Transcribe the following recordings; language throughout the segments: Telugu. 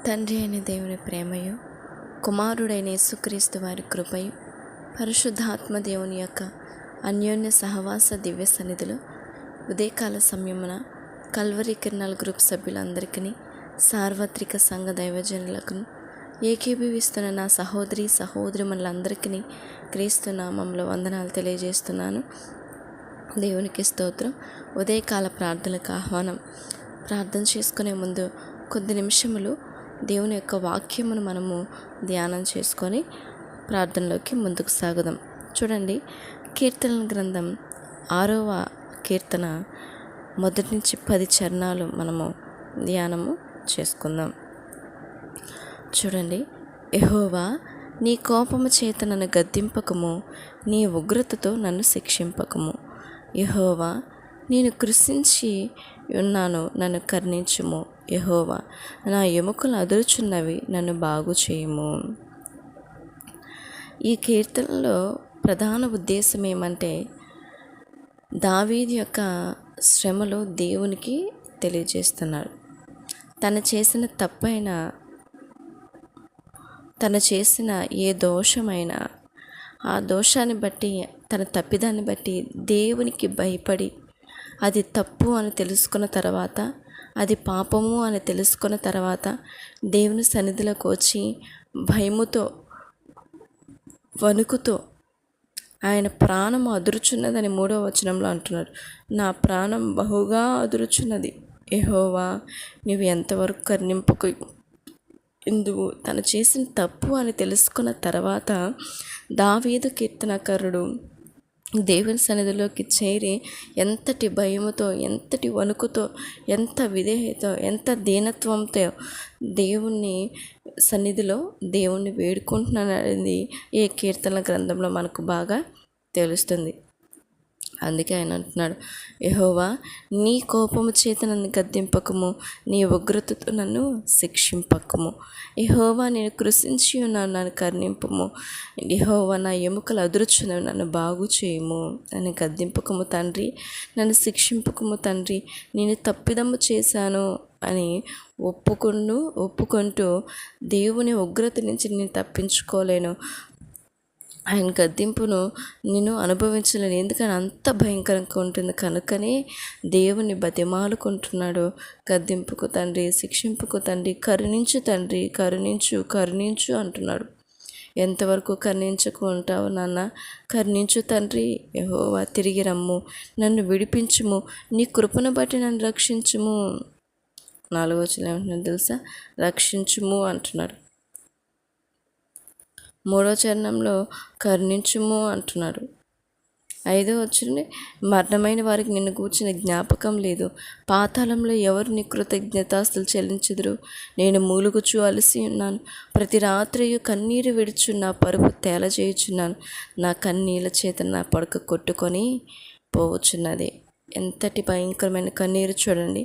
తండ్రి అయిన దేవుని ప్రేమయు, కుమారుడైన యేసుక్రీస్తు వారి కృపయు, పరిశుద్ధాత్మ దేవుని యొక్క అన్యోన్య సహవాస దివ్య సన్నిధిలో ఉదయకాల సమయమున కల్వరి కిరణాల గ్రూప్ సభ్యులందరికీ, సార్వత్రిక సంఘ దైవజనులకు, ఏకీభవిస్తున్న నా సహోదరులందరికీ క్రీస్తు నామంలో వందనాలు తెలియజేస్తున్నాను. దేవునికి స్తోత్రం. ఉదయకాల ప్రార్థనలకు ఆహ్వానం. ప్రార్థన చేసుకునే ముందు కొద్ది నిమిషములు దేవుని యొక్క వాక్యమును మనము ధ్యానం చేసుకొని ప్రార్థనలోకి ముందుకు సాగుదాం. చూడండి, కీర్తనల గ్రంథం 6వ కీర్తన 1 నుంచి 10 చరణాలు మనము ధ్యానము చేసుకుందాం. చూడండి, యెహోవా, నీ కోపము చేత నన్ను గద్దింపకము, నీ ఉగ్రతతో నన్ను శిక్షింపకము. యెహోవా, నేను కృషించి ఉన్నాను, నన్ను కరుణించుము. యెహోవా, నా ఎముకలు అదురుచున్నవి, నన్ను బాగు చేయుము. ఈ కీర్తనలో ప్రధాన ఉద్దేశం ఏమంటే, దావీదు యొక్క శ్రమలు దేవునికి తెలియజేస్తున్నాడు. తను చేసిన ఏ దోషమైనా ఆ దోషాన్ని బట్టి, తన తప్పిదాన్ని బట్టి దేవునికి భయపడి, అది తప్పు అని తెలుసుకున్న తర్వాత, అది పాపము అని తెలుసుకున్న తర్వాత దేవుని సన్నిధిలోకి వచ్చి భయముతో, వణుకుతో, ఆయన ప్రాణం అదురుచున్నదని 3వ వచనంలో అంటున్నాడు. నా ప్రాణం బహుగా అదురుచున్నది, యెహోవా, నీవు ఎంతవరకు కరుణింపకు. ఇందుకు తను చేసిన తప్పు అని తెలుసుకున్న తర్వాత దావీదు కీర్తనకారుడు దేవుని సన్నిధిలోకి చేరి ఎంతటి భయముతో, ఎంతటి వణుకుతో, ఎంత విధేయతో, ఎంత దీనత్వంతో దేవుని సన్నిధిలో దేవుణ్ణి వేడుకుంటున్నాననేది ఈ కీర్తనల గ్రంథంలో మనకు బాగా తెలుస్తుంది. అందుకే ఆయన అంటున్నాడు, యెహోవా, నీ కోపము చేత నన్ను గద్దింపకము, నీ ఉగ్రతతో నన్ను శిక్షింపకము. యెహోవా, నేను కృషించి ఉన్నాను, నన్ను కరుణింపము. యెహోవా, నా ఎముకలు అదురుచున్నవి, నన్ను బాగు చేయుము. నన్ను గద్దింపకము తండ్రి, నన్ను శిక్షింపకము తండ్రి. నేను తప్పిదము చేశాను అని ఒప్పుకుంటూ దేవుని ఉగ్రత నుంచి నేను తప్పించుకోలేను, ఆయన గద్దింపును నేను అనుభవించలేను, ఎందుకని అంత భయంకరంగా ఉంటుంది. కనుకనే దేవుని బతిమాలుకుంటున్నాడు, గద్దింపుకు తండ్రి, శిక్షింపుకు తండ్రి, కరుణించు తండ్రి, కరుణించు అంటున్నాడు. ఎంతవరకు కరుణించకు ఉంటావు నాన్న? కరుణించు తండ్రి. యెహోవా, తిరిగి రమ్ము, నన్ను విడిపించుము, నీ కృపను బట్టి నన్ను రక్షించుము. 4వ వచనం ఏమంటున్నాడు తెలుసా? రక్షించుము అంటున్నాడు. 3వ చరణంలో కరుణించుము అంటున్నాడు. 5వ వచనం, మరణమైన వారికి నిన్ను గూర్చిన జ్ఞాపకం లేదు, పాతాళంలో ఎవరు నీ కృతజ్ఞతాస్తులు చెల్లించుదురు. నేను మూలుగుచు అలసి ఉన్నాను, ప్రతి రాత్రియు కన్నీరు విడుచు నా పరుపు తేలజేయుచున్నాను, నా కన్నీళ్ళ చేత నా పడక కొట్టుకొని పోవచ్చున్నది. ఎంతటి భయంకరమైన కన్నీరు చూడండి.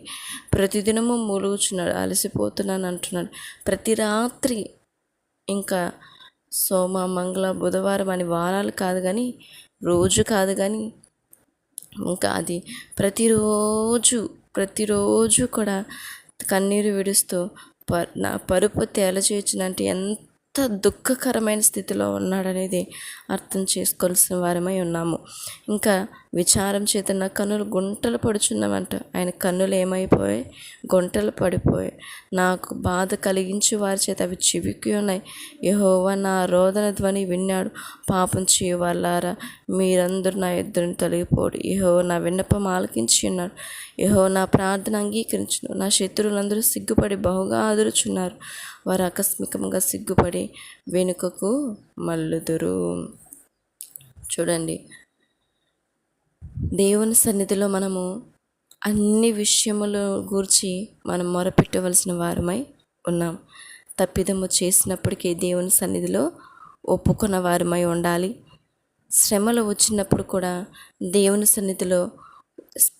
ప్రతిదినము మూలుగుచున్నాడు, అలసిపోతున్నాను అంటున్నాడు. ప్రతి రాత్రి, ఇంకా సోమ, మంగళ, బుధవారం అని వారాలు కాదు కానీ, రోజు కాదు కానీ, ఇంకా అది ప్రతిరోజు కూడా కన్నీరు విడుస్తూ నా పరుపు తేలచేయుచునంటే ఎంత దుఃఖకరమైన స్థితిలో ఉన్నాడనేది అర్థం చేసుకోవాల్సిన వారమై ఉన్నాము. ఇంకా విచారం చేత నా కన్నులు గుంటలు పడుచున్నామంట. ఆయన కన్నులు ఏమైపోయాయి? గుంటలు పడిపోయాయి. నాకు బాధ కలిగించి వారి చేత అవి చివికి ఉన్నాయి. యెహోవా నా రోదన ధ్వని విన్నాడు. పాపం చేయు వాళ్ళారా, మీరందరూ నా ఎదురుని తొలగిపోడు. యెహోవా నా విన్నపం ఆలకించి ఉన్నాడు. యెహోవా నా ప్రార్థన అంగీకరించును. నా శత్రువులందరూ సిగ్గుపడి బహుగా ఆదురుచున్నారు. వారు ఆకస్మికంగా సిగ్గుపడి వెనుకకు మల్లుదురు. చూడండి, దేవుని సన్నిధిలో మనము అన్ని విషయముల గూర్చి మనం మొరపెట్టవలసిన వారమై ఉన్నాం. తప్పిదము చేసినప్పటికీ దేవుని సన్నిధిలో ఒప్పుకున్న వారమై ఉండాలి. శ్రమలు వచ్చినప్పుడు కూడా దేవుని సన్నిధిలో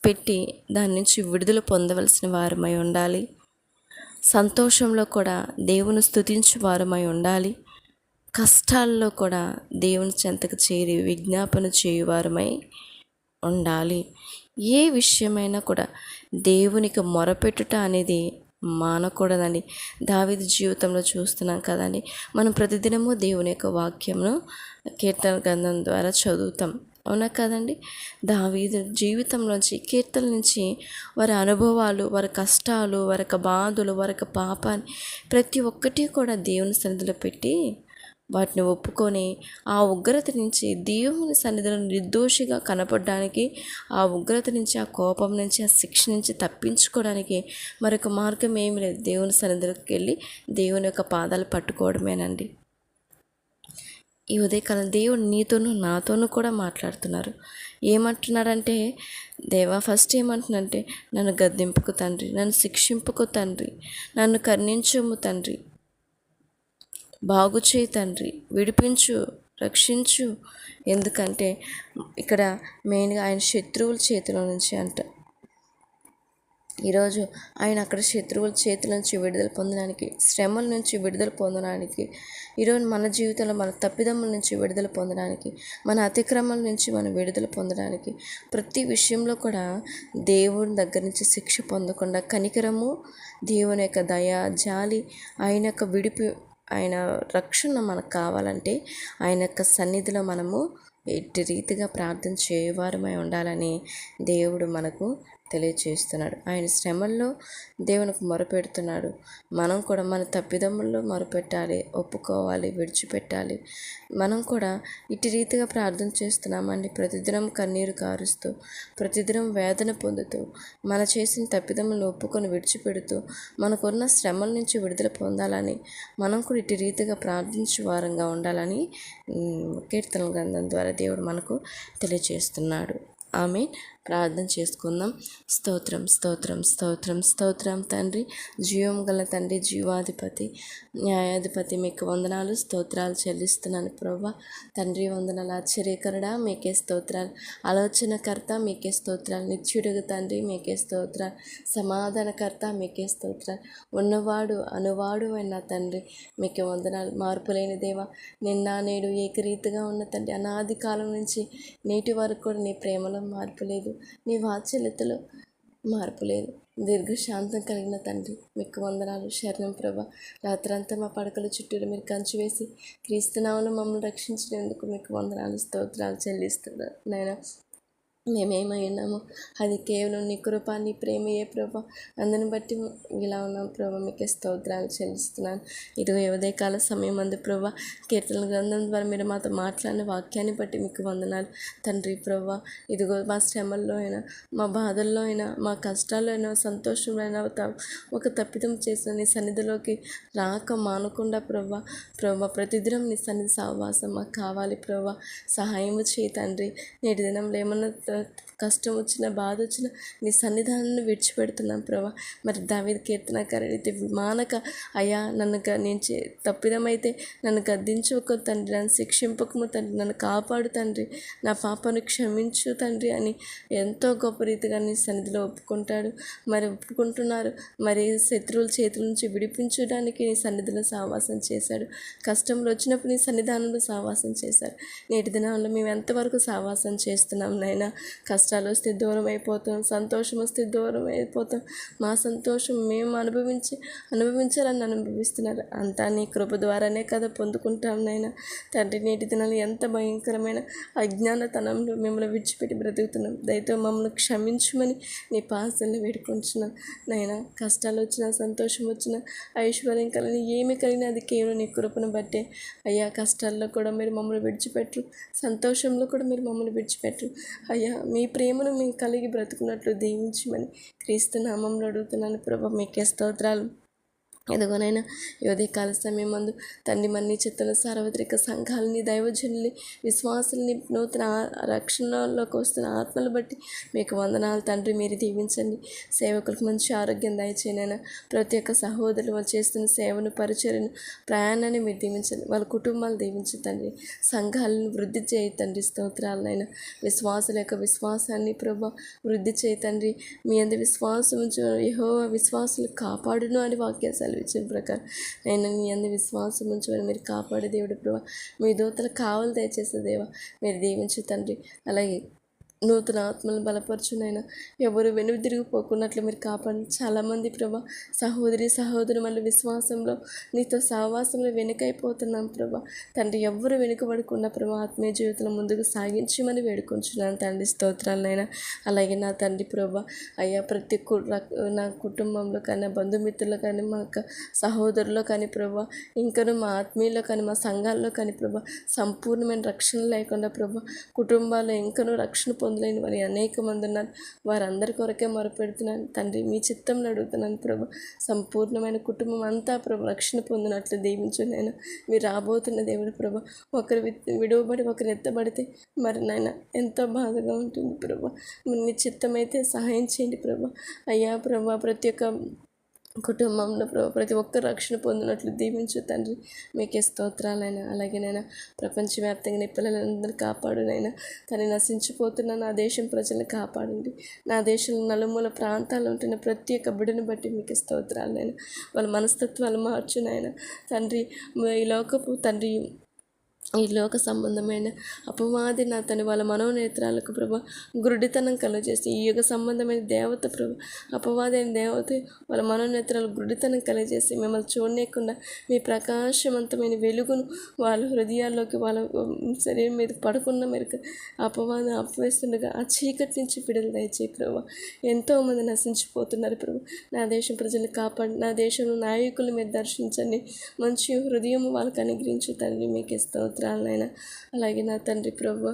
పెట్టి దాని నుంచి విడుదల పొందవలసిన వారమై ఉండాలి. సంతోషంలో కూడా దేవుని స్తుతించు వారమై ఉండాలి. కష్టాల్లో కూడా దేవుని చెంతకు చేరి విజ్ఞాపన చేయువారమై ఉండాలి. ఏ విషయమైనా కూడా దేవునికి మొరపెట్టుట అనేది మానకూడదండి. దావీదు జీవితంలో చూస్తున్నాం కదండి. మనం ప్రతిదినము దేవుని యొక్క వాక్యంను కీర్తన గ్రంథం ద్వారా చదువుతాం, అవునా కదండి. దావీదు జీవితంలోంచి, కీర్తన నుంచి వారి అనుభవాలు, వారి కష్టాలు, వారి యొక్క బాధలు, వారి యొక్క పాపాన్ని ప్రతి ఒక్కటి కూడా దేవుని సన్నిధిలో పెట్టి వాటిని ఒప్పుకొని ఆ ఉగ్రత నుంచి, దేవుని సన్నిధిలో నిర్దోషిగా కనపడడానికి, ఆ ఉగ్రత నుంచి, ఆ కోపం నుంచి, ఆ శిక్ష నుంచి తప్పించుకోవడానికి మరొక మార్గం ఏమి లేదు. దేవుని సన్నిధిలోకి వెళ్ళి దేవుని యొక్క పాదాలు పట్టుకోవడమేనండి. ఈ ఉదయకాలం దేవుడు నీతోనూ నాతోనూ కూడా మాట్లాడుతున్నారు. ఏమంటున్నారంటే, దేవా ఫస్ట్ ఏమంటున్నారంటే, నన్ను గద్దింపుకు తండ్రి, నన్ను శిక్షింపుకు తండ్రి, నన్ను కరుణించుము తండ్రి, బాగు చేయి తండ్రి, విడిపించు, రక్షించు. ఎందుకంటే ఇక్కడ మెయిన్గా ఆయన శత్రువుల చేతిలో నుంచి అంట. ఈరోజు ఆయన అక్కడ శత్రువుల చేతుల నుంచి విడుదల పొందడానికి, శ్రమల నుంచి విడుదల పొందడానికి, ఈరోజు మన జీవితంలో మన తప్పిదమ్ముల నుంచి విడుదల పొందడానికి, మన అతిక్రమాల నుంచి మనం విడుదల పొందడానికి, ప్రతి విషయంలో కూడా దేవుని దగ్గర నుంచి శిక్ష పొందకుండా కనికరము, దేవుని యొక్క దయ, జాలి, ఆయన యొక్క ఆయన రక్షణ మనకు కావాలంటే ఆయన యొక్క సన్నిధిలో మనము ఎట్టి రీతిగా ప్రార్థన చేయవారమై ఉండాలని దేవుడు మనకు తెలియచేస్తున్నాడు. ఆయన శ్రమల్లో దేవునికి మొరపెడుతున్నాడు. మనం కూడా మన తప్పిదమ్ముల్లో మొరపెట్టాలి, ఒప్పుకోవాలి, విడిచిపెట్టాలి. మనం కూడా ఇటు రీతిగా ప్రార్థన చేస్తున్నామండి. ప్రతిదినం కన్నీరు కారుస్తూ, ప్రతిదినం వేదన పొందుతూ, మన చేసిన తప్పిదమ్ములను ఒప్పుకొని విడిచిపెడుతూ, మనకున్న శ్రమల నుంచి విడుదల పొందాలని, మనం కూడా ఇటు రీతిగా ప్రార్థించే వారంగా ఉండాలని కీర్తన గ్రంథం ద్వారా దేవుడు మనకు తెలియచేస్తున్నాడు. ఆమె ప్రార్థన చేసుకుందాం. స్తోత్రం, స్తోత్రం, స్తోత్రం, స్తోత్రం తండ్రి, జీవం గల తండ్రి, జీవాధిపతి, న్యాయాధిపతి, మీకు వందనాలు, స్తోత్రాలు చెల్లిస్తున్నాను ప్రభా. తండ్రి వందనాలు, ఆశ్చర్యకరుడ మీకే స్తోత్రాలు, ఆలోచనకర్త మీకే స్తోత్రాలు, నిత్యుడుగు తండ్రి మీకే స్తోత్రాలు, సమాధానకర్త మీకే స్తోత్రాలు, ఉన్నవాడు అనువాడు అయిన తండ్రి మీకే వందనాలు. మార్పులేని దేవ, నిన్న నేడు ఏకరీతిగా ఉన్న తండ్రి, అనాది కాలం నుంచి నేటి వరకు కూడా నీ ప్రేమలో మార్పు లేదు, నీ వాత్సల్యతలో మార్పు లేదు. దీర్ఘశాంతం కలిగిన తండ్రి మీకు వందనాలు, శరణం ప్రభా. రాత్రంతా మా పడకల చుట్టూరు మీరు కంచి వేసి క్రీస్తునామములో మమ్మల్ని రక్షించినందుకు మీకు వందనాలు, స్తోత్రాలు చెల్లిస్తున్నారు నాయన. మేమేమై ఉన్నామో అది కేవలం నీ కృప, నీ ప్రేమయే ప్రభా. అందుని బట్టి ఇలా ఉన్నాం ప్రభా, మీకే స్తోత్రాలు చెల్లిస్తున్నాను. ఇదిగో ఉదయకాల సమయం అందు ప్రభా, కీర్తన గ్రంథం ద్వారా మీరు మాతో మాట్లాడిన వాక్యాన్ని బట్టి మీకు వందనాలు తండ్రి ప్రభా. ఇదిగో మా శ్రమల్లో అయినా, మా బాధల్లో అయినా, మా కష్టాల్లో అయినా, సంతోషంలో అయినా ఒక తప్పిదం చేసిన నీ సన్నిధిలోకి రాక మానకుండా ప్రభా, ప్రతిదినం నీ సన్నిధి సహవాసం మాకు కావాలి ప్రభా. సహాయం చేయి తండ్రి. నేటి దినంలో ఏమన్నా కష్టం వచ్చిన, బాధ వచ్చిన నీ సన్నిధానాన్ని విడిచిపెడుతున్నాం ప్రభా. మరి దావీదు కీర్తనకారుడైతే మానక, అయ్యా నన్ను నేను తప్పిదమైతే నన్ను గద్దించుకో తండ్రి, నన్ను శిక్షింపకము తండ్రి, నన్ను కాపాడు తండ్రి, నా పాపను క్షమించు తండ్రి అని ఎంతో గొప్ప రీతిగా నీ సన్నిధిలో ఒప్పుకుంటాడు. మరి ఒప్పుకుంటున్నారు. మరి శత్రువుల చేతుల నుంచి విడిపించడానికి నీ సన్నిధిలో సహవాసం చేశాడు. కష్టంలో వచ్చినప్పుడు నీ సన్నిధానంలో సహవాసం చేశాడు. నేటి దినాల్లో మేము ఎంతవరకు సహవాసం చేస్తున్నాం నాయన. కష్టాలు వస్తే దూరం అయిపోతాం, సంతోషం వస్తే దూరం అయిపోతాం. మా సంతోషం మేము అనుభవించాలని అనుభవిస్తున్నారు. అంతా నీ కృప ద్వారానే కదా పొందుకుంటాం నాయన. తండ్రి నేటి దినాలు ఎంత భయంకరమైన అజ్ఞానతనంలో మిమ్మల్ని విడిచిపెట్టి బ్రతుకుతున్నాం. దయతో మమ్మల్ని క్షమించమని నీ పాసల్ని వేడుకుంటున్నాం నాయన. కష్టాలు వచ్చినా, సంతోషం వచ్చినా, ఐశ్వర్యం కలిగిన ఏమి కలిగినా అది కేవలం నీ కృపను బట్టే అయ్యా. కష్టాల్లో కూడా మీరు మమ్మల్ని విడిచిపెట్టరు, సంతోషంలో కూడా మీరు మమ్మల్ని విడిచిపెట్టరు అయ్యా. మీ ప్రేమను మేము కలిగి బ్రతుకున్నట్లు దీవించమని క్రీస్తు నామంలో అడుగుతున్నాను ప్రభా, మీకే స్తోత్రాలు. ఎదుగోనైనా ఉదయకాల సమయం మందు తండ్రి మన్ని చిత్తల సార్వత్రిక సంఘాలని, దైవజనుల్ని, విశ్వాసుల్ని, నూతన రక్షణలోకి వస్తున్న ఆత్మలు బట్టి మీకు వందనాలు తండ్రి. మీరు దీవించండి. సేవకులకు మంచి ఆరోగ్యం దయచేయనైనా. ప్రతి ఒక్క సహోదరులు వాళ్ళు చేస్తున్న సేవను, పరిచర్యను, ప్రయాణాన్ని మీరు దీవించండి. వాళ్ళ కుటుంబాలు దీవించండి. సంఘాలను వృద్ధి చేయతండి. స్తోత్రాలనైనా విశ్వాసుల యొక్క విశ్వాసాన్ని ప్రభా వృద్ధి చేయతండి. మీ అందు విశ్వాసం యెహోవా విశ్వాసులు కాపాడును అని వాక్యం సెలవిచ్చిన ప్రకారం నేను మీ అందు విశ్వాసం ఉంచుకొని మీరు కాపాడే దేవుడు ప్రభా. మీ దూతలు కావాలి దయచేసే దేవా మీరు దీవించు తండ్రి. అలాగే నూతన ఆత్మలను బలపరచునైనా, ఎవరు వెనుదిరిగిపోకున్నట్లు మీరు కాపాడండి. చాలామంది ప్రభా సహోదరి మళ్ళీ విశ్వాసంలో నీతో సహవాసంలో వెనుకైపోతున్నాం ప్రభా. తండ్రి ఎవరు వెనుకబడకుండా ప్రభా ఆత్మీయ జీవితంలో ముందుకు సాగించమని వేడుకొంచున్నాను తండ్రి. స్తోత్రాలనైనా. అలాగే నా తండ్రి ప్రభా అయ్యా ప్రతి నా కుటుంబంలో కానీ, నా బంధుమిత్రులు కానీ, మా సహోదరులో కానీ ప్రభా, ఇంకను మా ఆత్మీయుల్లో కానీ, మా సంఘాల్లో కానీ ప్రభా సంపూర్ణమైన రక్షణ లేకుండా ప్రభా కుటుంబాల్లో ఇంకనూ రక్షణ పొందలేని వారి అనేక మంది ఉన్నారు. వారందరి కొరకే మొరపెడుతున్నాను తండ్రి. మీ చిత్తంలో అడుగుతున్నాను ప్రభు. సంపూర్ణమైన కుటుంబం అంతా ప్రభు రక్షణ పొందినట్లు దీవించు నాయన. మీరు రాబోతున్న దేవుడు ప్రభు. ఒకరు విడవబడి ఒకరు ఎత్తబడితే మరి నాయన ఎంతో బాధగా ఉంటుంది ప్రభు. మీ చిత్తమైతే సహాయం చేయండి ప్రభు. అయ్యా ప్రభు ప్రతి ఒక్క కుటుంబంలో ప్రతి ఒక్కరు రక్షణ పొందినట్లు దీవించు తండ్రి. మీకే స్తోత్రాలైనా. అలాగేనైనా ప్రపంచవ్యాప్తంగా నీ పిల్లలందరూ కాపాడునైనా. తను నశించిపోతున్న నా దేశం ప్రజలను కాపాడండి. నా దేశంలో నలుమూల ప్రాంతాల్లో ఉంటున్న ప్రతి ఒక్క బిడ్డను బట్టి మీకు స్తోత్రాలైనా. వాళ్ళ మనస్తత్వాలు మార్చునైనా తండ్రి. ఈ లోకపు తండ్రి ఈ లోక సంబంధమైన అపవాది నా తను వాళ్ళ మనోనేత్రాలకు ప్రభా గురుడితనం కలుగజేసి, ఈ యుగ సంబంధమైన దేవత ప్రభు అపవాది అయిన దేవత వాళ్ళ మనోనేత్రాలకు గురుడితనం కలుగజేసి మిమ్మల్ని చూడలేకుండా మీ ప్రకాశవంతమైన వెలుగును వాళ్ళ హృదయాల్లోకి వాళ్ళ శరీరం మీద పడుకున్న మేరకు అపవాదం అపవేస్తుండగా ఆ చీకటి నుంచి విడుదల దయచేయి ప్రభు. ఎంతోమంది నశించిపోతున్నారు ప్రభు. నా దేశం ప్రజలను కాపాడి, నా దేశంలో నాయకులు మీరు దర్శించండి. మంచి హృదయం వాళ్ళకి అనుగ్రహించు తండ్రి. మీకు స్తోత్రాలైనా. అలాగే నా తండ్రి ప్రభు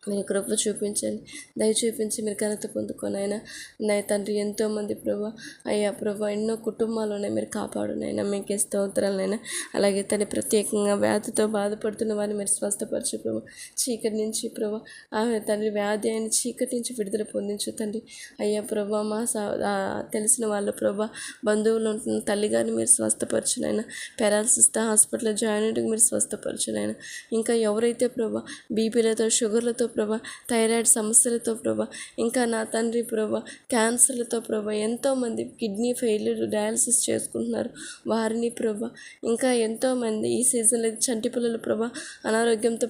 మీరు కృప చూపించండి, దయ చూపించి మీరు ఘనత పొందుకోనైనా. నా తండ్రి ఎంతోమంది ప్రభు అయ్యా ప్రభు ఎన్నో కుటుంబాలు ఉన్నాయి, మీరు కాపాడునైనా. మీకే స్తోత్రాలైనా. అలాగే తను ప్రత్యేకంగా వ్యాధితో బాధపడుతున్న వారిని మీరు స్వస్థపరచు ప్రభు. చీకటి నుంచి ప్రభు తండ్రి వ్యాధి అయిన చీకటి నుంచి విడుదల పొందించు తండ్రి. అయ్యా ప్రభు మా తెలిసిన వాళ్ళు ప్రభు బంధువులు ఉంటున్న తల్లిగారిని మీరు స్వస్థపరచునైనా. పెరాలసిస్తో హాస్పిటల్లో జాయిన్ అయ్యి మీరు స్వస్థపరచునైనా. ఇంకా ఎవరైతే ప్రభు బీపీలతో షుగర్లతో ప్రభా థైరాయిడ్ సమస్యలతో ప్రభా, ఇంకా నా తండ్రి ప్రభా క్యాన్సర్లతో ప్రభా ఎంతోమంది కిడ్నీ ఫెయిల్యూర్ డయాలసిస్ చేసుకుంటున్నారు వారిని ప్రభా, ఇంకా ఎంతోమంది ఈ సీజన్లో చంటి పిల్లలు ప్రభా అనారోగ్యంతో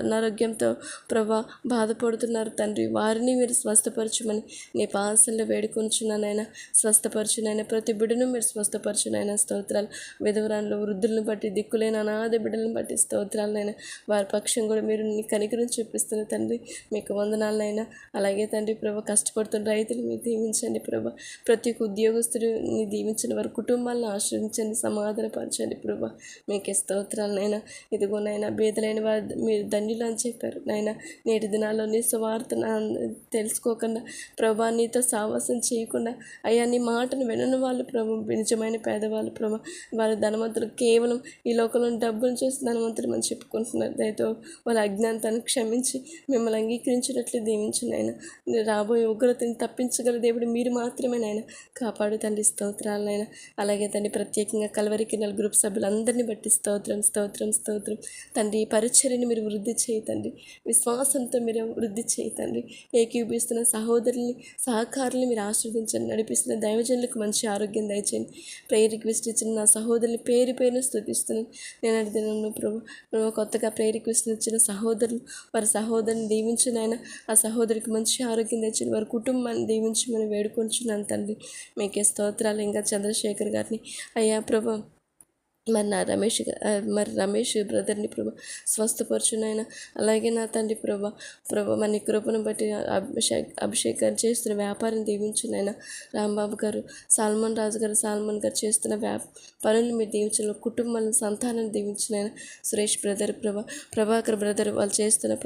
అనారోగ్యంతో ప్రభా బాధపడుతున్నారు తండ్రి. వారిని మీరు స్వస్థపరచుమని నీ పాసల్లో వేడుకొంచున్నానైనా. స్వస్థపరచునైనా. ప్రతి బిడ్డను మీరు స్వస్థపరచునైనా. స్తోత్రాలు. విధవరాన్లు వృద్ధులను బట్టి దిక్కులేని అనాథ బిడ్డలను బట్టి స్తోత్రాలనైనా. వారి పక్షం కూడా మీరు నీ కనికరం చూపిస్తున్న తండ్రి. మీకు వందనాలనైనా. అలాగే తండ్రి ప్రభా కష్టపడుతున్న రైతులు మీరు దీవించండి ప్రభా. ప్రతి ఒక్క ఉద్యోగస్తుని దీవించండి. వారి కుటుంబాలను ఆశ్రయించండి, సమాధానపరచండి ప్రభా. మీకే స్తోత్రాలనైనా. ఇదిగోనైనా బీదలైన వారు మీరు ధన్యులు అని చెప్పారు నాయన. నేటి దినాల్లో నీ సువార్త తెలుసుకోకుండా ప్రభా నీతో సావాసం చేయకుండా అయ్యా నీ మాటను వినని వాళ్ళు ప్రభు నిజమైన పేదవాళ్ళు ప్రభా. వారి ధనవంతులు కేవలం ఈ లోకంలో డబ్బులు చూసి ధనవంతులు అని చెప్పుకుంటున్నారు. దయతో వాళ్ళ అజ్ఞానతాన్ని క్షమించి మిమ్మల్ని అంగీకరించినట్లు దీవించండి ఆయన. రాబోయే ఉగ్రతని తప్పించగల దేవుడు మీరు మాత్రమే నాయన. కాపాడు తండ్రి. స్తోత్రాలనైనా. అలాగే తండ్రి ప్రత్యేకంగా కల్వరి కిన్నెల గ్రూప్ సభ్యులందరినీ బట్టి స్తోత్రం స్తోత్రం స్తోత్రం తండ్రి. ఈ పరిచర్యని మీరు వృద్ధి చేయండి. విశ్వాసంతో మీరు వృద్ధి చేయండి. ఏకీభవిస్తున్న సహోదరుల్ని సహకారుల్ని మీరు ఆశీర్వదించండి. నడిపిస్తున్న దైవజనులకు మంచి ఆరోగ్యం దయచేయండి. ప్రేయర్ రిక్వెస్ట్ ఇచ్చిన నా సహోదరుని పేరు పేరును స్తుతిస్తున్నాను. నేను అడిగినాను ప్రభు కొత్తగా ప్రేయర్ రిక్వెస్ట్ ఇచ్చిన సహోదరులు వారి సహోదరుని దీవించునైనా. ఆ సహోదరికి మంచి ఆరోగ్యం తెచ్చిన వారి కుటుంబాన్ని దీవించమని వేడుకొంచున్నాను తండ్రి. మీకే స్తోత్రాలు. ఇంకా చంద్రశేఖర్ గారిని అయ్యా ప్రభు మరి రమేష్ బ్రదర్ని ప్రభా స్వస్థపరచునైనా. అలాగే నా తండ్రి ప్రభా మన కృపను బట్టి అభిషేక్ గారు చేస్తున్న వ్యాపారం దీవించునైనా. రాంబాబు గారు, సాల్మన్ రాజు గారు, సాల్మన్ గారు చేస్తున్న పనులు మీరు దీవించిన కుటుంబాలను సంతానాన్ని దీవించినైనా. సురేష్ బ్రదర్ ప్రభాకర్ బ్రదర్ వాళ్ళు చేస్తున్న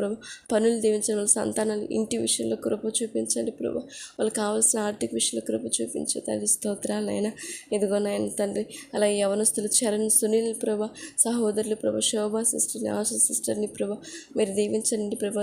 పనులు దీవించిన వాళ్ళ సంతానాలు ఇంటి విషయంలో కృప చూపించండి ప్రభా. వాళ్ళకి కావాల్సిన ఆర్థిక విషయంలో కృప చూపించే తండ్రి. స్తోత్రాలైనా. ఇదిగోనైనా తండ్రి. అలాగే యవనస్తులు చరణ్, సునీల్ ప్రభా, సహోదరులు ప్రభా, శోభా సిస్టర్ని, ఆశా సిస్టర్ని ప్రభా మీరు దీవించండి ప్రభా.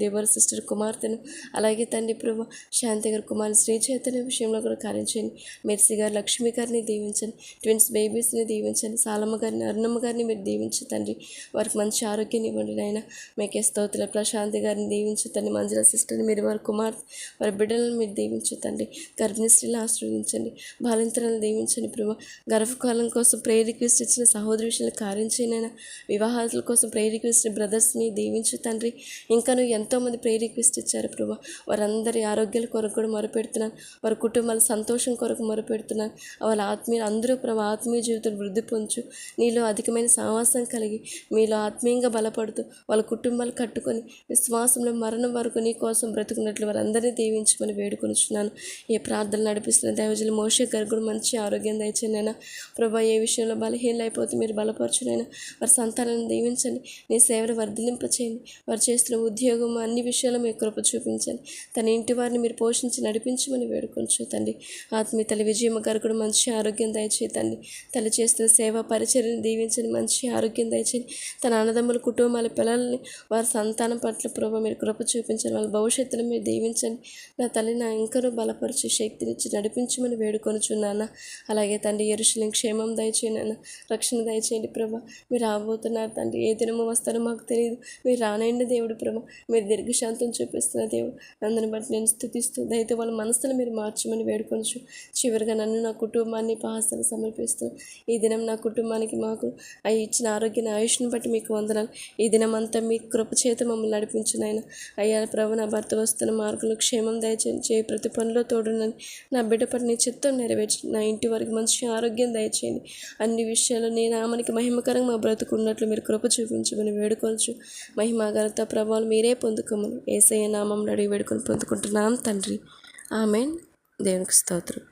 దేవర సిస్టర్ కుమార్తెను, అలాగే తండ్రి ప్రభా శాంతి గారి కుమారుని శ్రీ చైతన్య విషయంలో కూడా కార్యం చేయండి. మెర్సీ గారు, లక్ష్మి గారిని దీవించండి. ట్విన్స్ బేబీస్ని దీవించండి. సాలమ్మ గారిని, అరుణమ్మ గారిని మీరు దీవించండి. వారికి మంచి ఆరోగ్యాన్ని ఇవ్వండి నాయన. మీకే స్తోత్రాలు. ప్రశాంతి గారిని దీవించండి. మంజుల సిస్టర్ని మీరు వారి కుమార్తె వారి బిడ్డలను మీరు దీవించండి. గర్భిణీ స్త్రీలను ఆశీర్వదించండి. బాలింతలను దీవించండి ప్రభా. గర్భకాలం కోసం ప్రేయర్ రిక్వెస్ట్ ఇచ్చిన సహోదరి విషయంలో కార్యం చేయనైనా, వివాహాల కోసం ప్రేయర్ రిక్వెస్ట్ బ్రదర్స్ని దీవించు తండ్రి. ఇంకా నువ్వు ఎంతోమంది ప్రేయర్ రిక్వెస్ట్ ఇచ్చారు ప్రభా, వారందరి ఆరోగ్యాల కొరకు కూడా మొరపెడుతున్నాను, వారి కుటుంబాల సంతోషం కొరకు మొరపెడుతున్నాను. వాళ్ళ అందరూ ప్రభా ఆత్మీయ జీవితం వృద్ధి పొంచు, నీలో అధికమైన సావాసం కలిగి మీలో ఆత్మీయంగా బలపడుతూ వాళ్ళ కుటుంబాలు కట్టుకొని విశ్వాసంలో మరణం వరకు నీ కోసం బ్రతుకున్నట్లు వారందరినీ దీవించమని వేడుకొనిచున్నాను. ఏ ప్రార్థనలు నడిపిస్తున్న దైవజనులు మోషే గారికి కూడా మంచి ఆరోగ్యం దయచేయనైనా ప్రభా, ఏ విషయంలో బలహీనలు అయిపోతే మీరు బలపరచునైనా, వారి సంతానాన్ని దీవించండి, నీ సేవలు వర్ధిలింపచేయండి. వారు చేస్తున్న ఉద్యోగం అన్ని విషయాల్లో మీ కృప చూపించండి. తన ఇంటి వారిని మీరు పోషించి నడిపించమని వేడుకొంచు తండ్రి. ఆత్మీయ తల్లి విజయమ్మ గారు కూడా మంచి ఆరోగ్యం దయచేయండి. తల్లి చేస్తున్న సేవా పరిచర్యను దీవించండి, మంచి ఆరోగ్యం దయచేయండి. తన అన్నదమ్ముల కుటుంబాల పిల్లల్ని వారి సంతానం పట్ల ప్రభావ మీరు కృప చూపించండి. వాళ్ళ భవిష్యత్తును మీరు దీవించండి. నా తల్లి నా ఇంకనూ బలపరిచి శక్తినిచ్చి నడిపించమని వేడుకొనుచున్నాను. అలాగే తండ్రి యెరూషలేము క్షేమం దయచేయండి, రక్షణ దయచేయండి ప్రభా. మీరు రాబోతున్నారు తండ్రి, ఏ దినము వస్తారో మాకు తెలియదు, మీరు రానండి దేవుడు ప్రభా. మీరు దీర్ఘశాంతం చూపిస్తున్న దేవుడు, అందరిని బట్టి నేను స్తుతిస్తూ దయతో వాళ్ళ మనసును మీరు మార్చమని వేడుకొనచ్చు. చివరిగా నన్ను నా కుటుంబాన్ని పాస్తాలు సమర్పిస్తూ ఈ దినం నా కుటుంబానికి మాకు ఇచ్చిన ఆరోగ్యాన్ని ఆయుష్ని బట్టి మీకు వందనాలు. ఈ దినం అంతా మీ కృప చేత మమ్మల్ని నడిపించునైనా. అయ్యా ప్రభు, నా భర్త వస్తున్న మార్గంలో క్షేమం దయచేయండి, ప్రతి పనిలో తోడునని, నా బిడ్డ పట్ల నీ చిత్తం నెరవేర్చి నా ఇంటి వరకు మంచి ఆరోగ్యం దయచేయండి. అన్ని విషయాల్లో నీ నామానికి మహిమకరంగా మా బ్రతుకున్నట్లు మీరు కృప చూపించమని వేడుకోవచ్చు. మహిమ ఘనత ప్రభావాలు మీరే పొందుకోమని యేసయ్య నామములో అడిగి వేడుకొని పొందుకుంటున్నాం తండ్రి. ఆమేన్. దేవునికి స్తోత్రం.